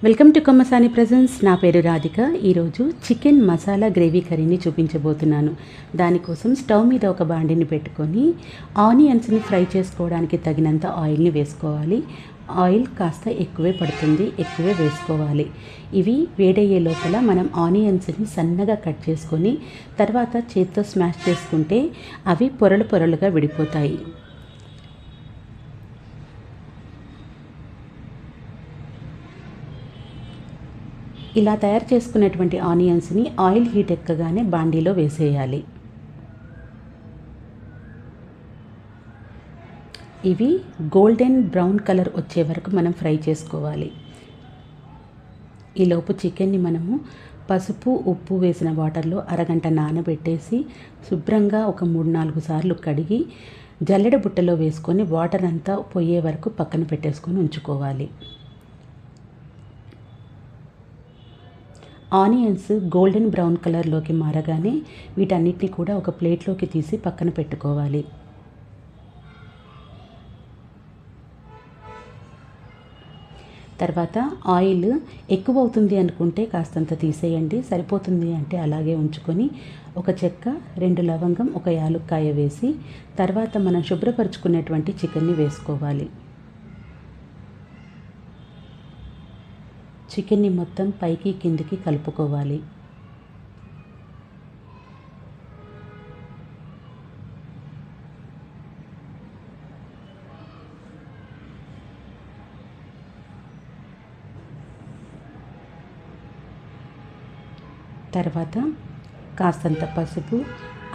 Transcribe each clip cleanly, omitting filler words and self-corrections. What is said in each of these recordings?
Welcome to Kommasani presence. నా పేరు రాధిక. ఈరోజు చికెన్ మసాలా గ్రేవీ కర్రీని చూపించబోతున్నాను. దానికోసం స్టవ్ మీద ఒక బాండిని పెట్టుకొని ఆనియన్స్ని ఫ్రై చేసుకోవడానికి తగినంత ఆయిల్ని వేసుకోవాలి. ఆయిల్ కాస్త ఎక్కువే పడుతుంది, ఎక్కువే వేసుకోవాలి. ఇవి వేడయ్యే లోపల మనం ఆనియన్స్ని సన్నగా కట్ చేసుకొని తర్వాత చేత్తో స్మాష్ చేసుకుంటే అవి పొరలు పొరలుగా విడిపోతాయి. ఇలా తయారు చేసుకున్నటువంటి ఆనియన్స్ని ఆయిల్ హీట్ ఎక్కగానే బాండీలో వేసేయాలి. ఇవి గోల్డెన్ బ్రౌన్ కలర్ వచ్చే వరకు మనం ఫ్రై చేసుకోవాలి. ఈలోపు చికెన్ని మనము పసుపు ఉప్పు వేసిన వాటర్లో అరగంట నానబెట్టేసి శుభ్రంగా ఒక 3-4 సార్లు కడిగి జల్లెడ బుట్టలో వేసుకొని వాటర్ అంతా పోయే వరకు పక్కన పెట్టేసుకొని ఉంచుకోవాలి. ఆనియన్స్ గోల్డెన్ బ్రౌన్ కలర్లోకి మారగానే వీటన్నిటిని కూడా ఒక ప్లేట్లోకి తీసి పక్కన పెట్టుకోవాలి. తర్వాత ఆయిల్ ఎక్కువ అవుతుంది అనుకుంటే కాస్తంత తీసేయండి, సరిపోతుంది అంటే అలాగే ఉంచుకొని ఒక చెక్క, 2 లవంగం, 1 యాలుక్కాయ వేసి తర్వాత మనం శుభ్రపరుచుకున్నటువంటి చికెన్ని వేసుకోవాలి. చికెన్ని మొత్తం పైకి కిందికి కలుపుకోవాలి. తర్వాత కాస్తంత పసుపు,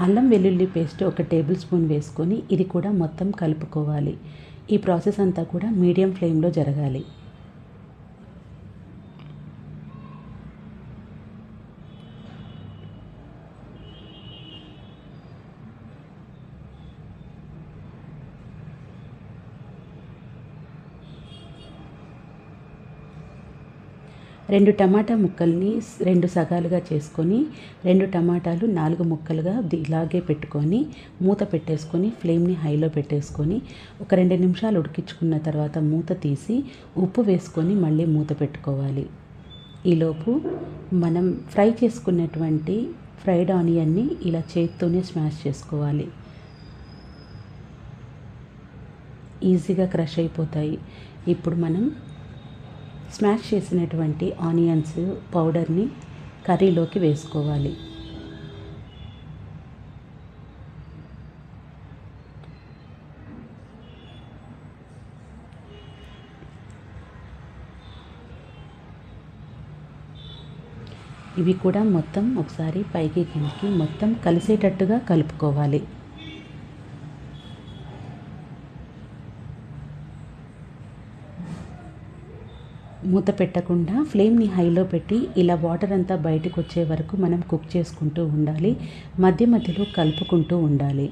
అల్లం వెల్లుల్లి పేస్ట్ 1 టేబుల్ స్పూన్ వేసుకొని ఇది కూడా మొత్తం కలుపుకోవాలి. ఈ ప్రాసెస్ అంతా కూడా మీడియం ఫ్లేమ్లో జరగాలి. రెండు టమాటా ముక్కల్ని 2 సగాలుగా చేసుకొని 2 టమాటాలు 4 ముక్కలుగా ఇలాగే పెట్టుకొని మూత పెట్టేసుకొని ఫ్లేమ్ని హైలో పెట్టేసుకొని ఒక 2 నిమిషాలు ఉడికించుకున్న తర్వాత మూత తీసి ఉప్పు వేసుకొని మళ్ళీ మూత పెట్టుకోవాలి. ఈలోపు మనం ఫ్రై చేసుకున్నటువంటి ఫ్రైడ్ ఆనియన్ని ఇలా చేత్తోనే స్మాష్ చేసుకోవాలి. ఈజీగా క్రష్ అయిపోతాయి. ఇప్పుడు మనం స్మాష్ చేసినటువంటి ఆనియన్స్ పౌడర్ని కర్రీలోకి వేసుకోవాలి. ఇవి కూడా మొత్తం ఒకసారి పైకి కిందకి మొత్తం కలిసేటట్టుగా కలుపుకోవాలి. మూత పెట్టకుండా ఫ్లేమ్ని హైలో పెట్టి ఇలా వాటర్ అంతా బయటకు వచ్చే వరకు మనం కుక్ చేసుకుంటూ ఉండాలి. మధ్య మధ్యలో కలుపుకుంటూ ఉండాలి.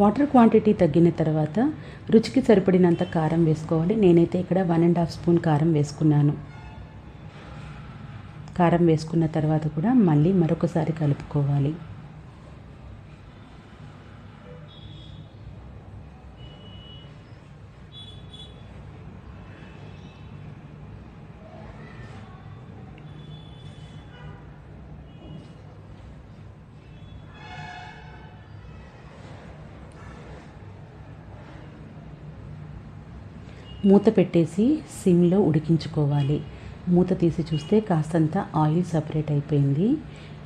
వాటర్ క్వాంటిటీ తగ్గిన తర్వాత రుచికి సరిపడినంత కారం వేసుకోవాలి. నేనైతే ఇక్కడ 1.5 స్పూన్ కారం వేసుకున్నాను. కారం వేసుకున్న తర్వాత కూడా మళ్ళీ మరొకసారి కలుపుకోవాలి. మూత పెట్టేసి సిమ్లో ఉడికించుకోవాలి. మూత తీసి చూస్తే కాస్తంత ఆయిల్ సపరేట్ అయిపోయింది.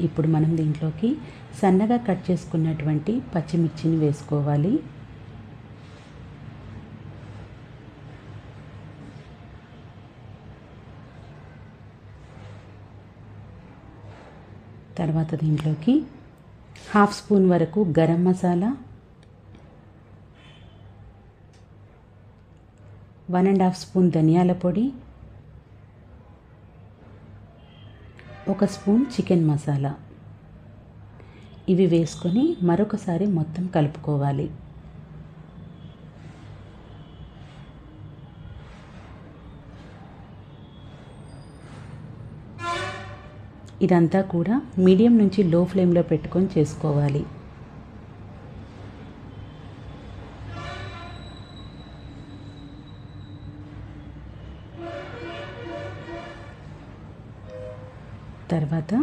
ఇప్పుడు మనం దీంట్లోకి సన్నగా కట్ చేసుకున్నటువంటి పచ్చిమిర్చిని వేసుకోవాలి. తర్వాత దీంట్లోకి 1/2 స్పూన్ వరకు గరం మసాలా, 1.5 స్పూన్ ధనియాల పొడి, 1 స్పూన్ చికెన్ మసాలా ఇవి వేసుకొని మరొకసారి మొత్తం కలుపుకోవాలి. ఇదంతా కూడా మీడియం నుంచి లో ఫ్లేమ్లో పెట్టుకొని చేసుకోవాలి. తర్వాత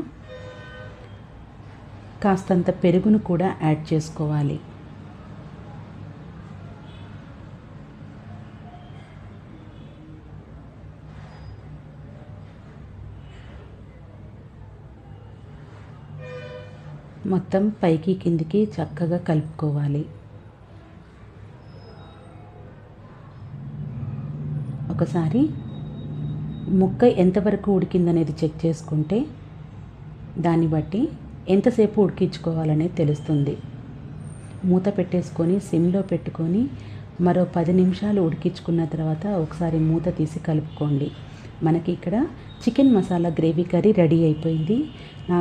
కాస్తంత పెరుగును కూడా యాడ్ చేసుకోవాలి. మొత్తం పైకి కిందికి చక్కగా కలుపుకోవాలి. ఒకసారి ముక్క ఎంతవరకు ఉడికిందనేది చెక్ చేసుకుంటే దాన్ని బట్టి ఎంతసేపు ఉడికించుకోవాలనేది తెలుస్తుంది. మూత పెట్టేసుకొని సిమ్లో పెట్టుకొని మరో 10 నిమిషాలు ఉడికించుకున్న తర్వాత ఒకసారి మూత తీసి కలుపుకోండి. మనకి ఇక్కడ chicken masala gravy curry ready అయిపోయింది. నా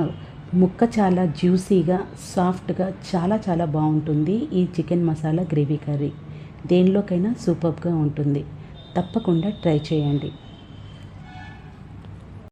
ముక్క చాలా జ్యూసీగా సాఫ్ట్గా చాలా బాగుంటుంది ఈ చికెన్ మసాలా గ్రేవీ కర్రీ. దేనిలోకైనా సూపర్గా ఉంటుంది. తప్పకుండా ట్రై చేయండి.